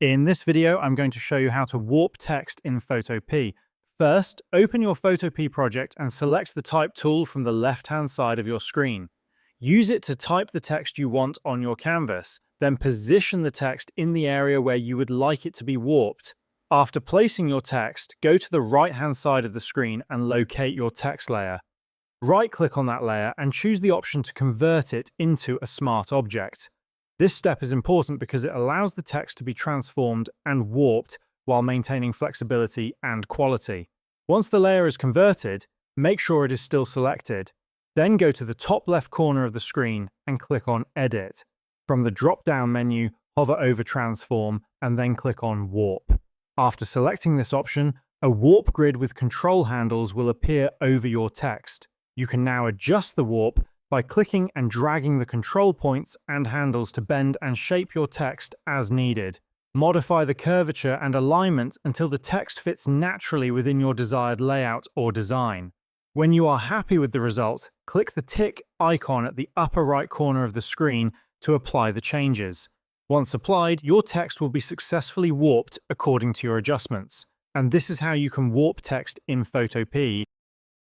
In this video, I'm going to show you how to warp text in Photopea. First, open your Photopea project and select the Type tool from the left-hand side of your screen. Use it to type the text you want on your canvas, then position the text in the area where you would like it to be warped. After placing your text, go to the right-hand side of the screen and locate your text layer. Right-click on that layer and choose the option to convert it into a smart object. This step is important because it allows the text to be transformed and warped while maintaining flexibility and quality. Once the layer is converted, make sure it is still selected. Then go to the top left corner of the screen and click on Edit. From the drop-down menu, hover over Transform and then click on Warp. After selecting this option, a warp grid with control handles will appear over your text. You can now adjust the warp by clicking and dragging the control points and handles to bend and shape your text as needed. Modify the curvature and alignment until the text fits naturally within your desired layout or design. When you are happy with the result, click the tick icon at the upper right corner of the screen to apply the changes. Once applied, your text will be successfully warped according to your adjustments. And this is how you can warp text in Photopea.